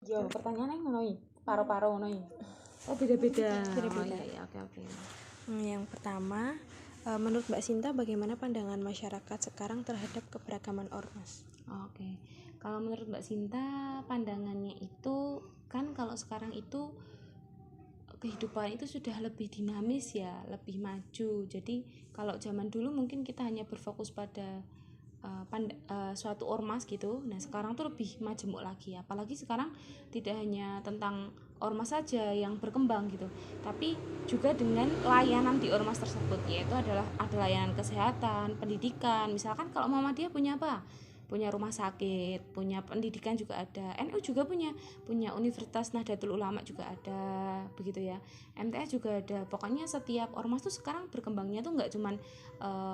Yo, pertanyaannya ngono iki. Paro-paro ngono iki. Oh, beda-beda. Beda-beda. Oh, iya, oke. Yang pertama, menurut Mbak Sinta bagaimana pandangan masyarakat sekarang terhadap keberagaman ormas? Oke. Kalau menurut Mbak Sinta, pandangannya itu kan kalau sekarang itu kehidupan itu sudah lebih dinamis ya, lebih maju. Jadi kalau zaman dulu mungkin kita hanya berfokus pada suatu ormas gitu. Nah sekarang tuh lebih majemuk lagi, apalagi sekarang tidak hanya tentang ormas saja yang berkembang gitu, tapi juga dengan layanan di ormas tersebut, yaitu adalah ada layanan kesehatan, pendidikan. Misalkan kalau Muhammadiyah punya apa? Punya rumah sakit, punya pendidikan juga ada. NU juga punya Universitas Nahdlatul Ulama juga ada, begitu ya. MTS juga ada. Pokoknya setiap ormas tuh sekarang berkembangnya tuh nggak cuman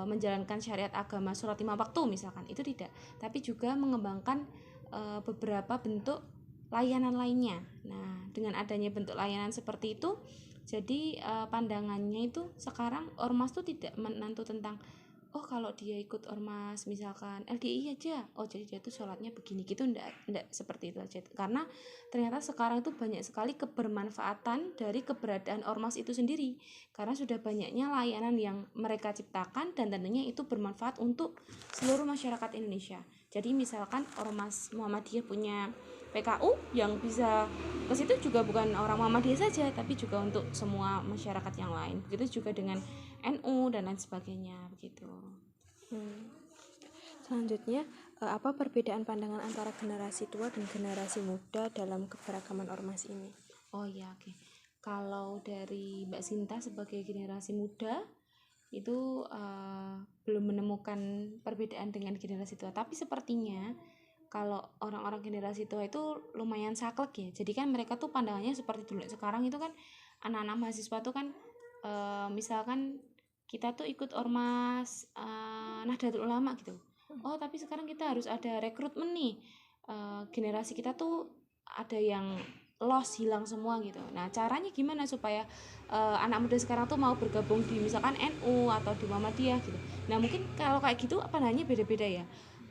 menjalankan syariat agama sholat 5 waktu misalkan, itu tidak, tapi juga mengembangkan beberapa bentuk layanan lainnya. Nah dengan adanya bentuk layanan seperti itu, jadi pandangannya itu sekarang ormas tuh tidak menentu tentang oh kalau dia ikut ormas misalkan LDI aja, oh jadi dia tuh sholatnya begini gitu, enggak seperti itu aja. Karena ternyata sekarang itu banyak sekali kebermanfaatan dari keberadaan ormas itu sendiri, karena sudah banyaknya layanan yang mereka ciptakan dan tentunya itu bermanfaat untuk seluruh masyarakat Indonesia. Jadi misalkan ormas Muhammadiyah punya PKU yang bisa ke situ juga bukan orang Muhammadiyah saja, tapi juga untuk semua masyarakat yang lain. Begitu juga dengan NU dan lain sebagainya begitu. Selanjutnya, apa perbedaan pandangan antara generasi tua dan generasi muda dalam keberagaman ormas ini? Oh iya, oke. Kalau dari Mbak Sinta sebagai generasi muda itu belum menemukan perbedaan dengan generasi tua, tapi sepertinya kalau orang-orang generasi tua itu lumayan saklek ya. Jadi kan mereka tuh pandangannya seperti dulu. Sekarang itu kan anak-anak mahasiswa tuh kan misalkan kita tuh ikut ormas Nahdlatul Ulama gitu. Oh tapi sekarang kita harus ada rekrutmen nih. Generasi kita tuh ada yang lost, hilang semua gitu. Nah caranya gimana supaya anak muda sekarang tuh mau bergabung di misalkan NU atau di Muhammadiyah gitu. Nah mungkin kalau kayak gitu pandangannya beda-beda ya.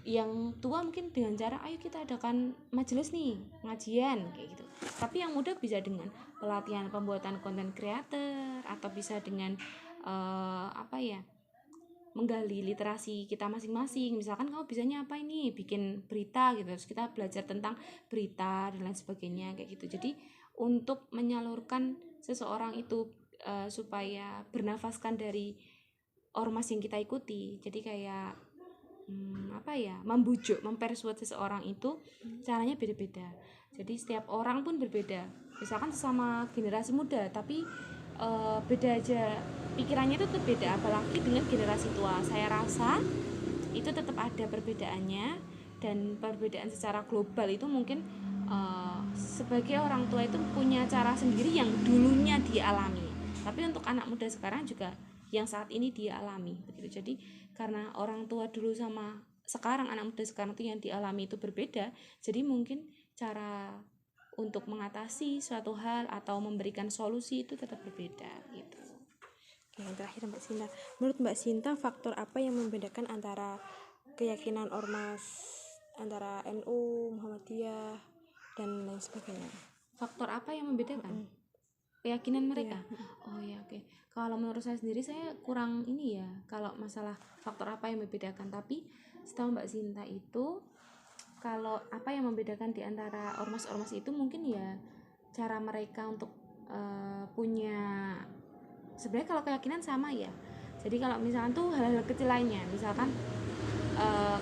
Yang tua mungkin dengan cara ayo kita adakan majelis nih, ngajian kayak gitu. Tapi yang muda bisa dengan pelatihan pembuatan konten creator, atau bisa dengan menggali literasi kita masing-masing. Misalkan kamu bisanya apa ini, bikin berita gitu, terus kita belajar tentang berita dan lain sebagainya kayak gitu. Jadi untuk menyalurkan seseorang itu supaya bernafaskan dari ormas yang kita ikuti, jadi kayak membujuk, mempersuat seseorang itu caranya beda-beda. Jadi setiap orang pun berbeda. Misalkan sesama generasi muda tapi beda aja pikirannya itu tetap beda, apalagi dengan generasi tua. Saya rasa itu tetap ada perbedaannya, dan perbedaan secara global itu mungkin sebagai orang tua itu punya cara sendiri yang dulunya dialami. Tapi untuk anak muda sekarang juga yang saat ini dia alami begitu. Jadi karena orang tua dulu sama sekarang anak muda sekarang itu yang dialami itu berbeda, jadi mungkin cara untuk mengatasi suatu hal atau memberikan solusi itu tetap berbeda gitu. Oke, yang terakhir Mbak Sinta, menurut Mbak Sinta faktor apa yang membedakan antara keyakinan ormas antara NU, Muhammadiyah dan lain sebagainya? Faktor apa yang membedakan? Keyakinan mereka? Oh ya, oke. Kalau menurut saya sendiri, saya kurang ini ya kalau masalah faktor apa yang membedakan. Tapi setahu Mbak Sinta itu, kalau apa yang membedakan di antara ormas-ormas itu mungkin ya cara mereka untuk punya, sebenarnya kalau keyakinan sama ya. Jadi kalau misalkan tuh hal-hal kecil lainnya, misalkan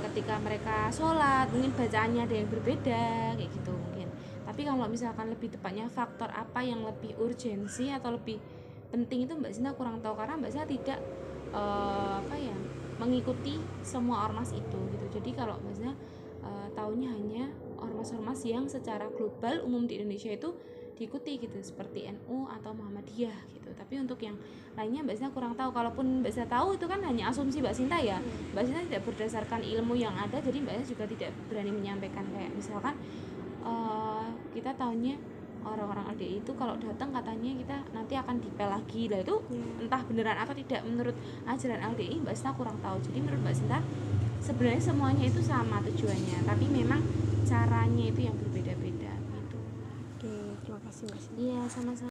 ketika mereka sholat mungkin bacaannya ada yang berbeda kayak gitu mungkin. Tapi kalau misalkan lebih tepatnya faktor apa yang lebih urgensi atau lebih penting itu Mbak Sinta kurang tahu, karena Mbak Sinta tidak mengikuti semua ormas itu gitu. Jadi kalau Mbak Sinta tahunya hanya ormas-ormas yang secara global umum di Indonesia itu diikuti gitu, seperti NU atau Muhammadiyah gitu. Tapi untuk yang lainnya Mbak Sinta kurang tahu. Kalaupun Mbak Sinta tahu itu kan hanya asumsi Mbak Sinta ya. Mbak Sinta tidak berdasarkan ilmu yang ada, jadi Mbak Sinta juga tidak berani menyampaikan. Kayak misalkan kita tahunya orang-orang LDI itu kalau datang katanya kita nanti akan dipel lagi lah, itu entah beneran atau tidak menurut ajaran LDI Mbak Sinta kurang tahu. Jadi menurut Mbak Sinta sebenarnya semuanya itu sama tujuannya, tapi memang caranya itu yang berbeda-beda gitu. terima kasih Mbak Sinta. Iya, sama-sama.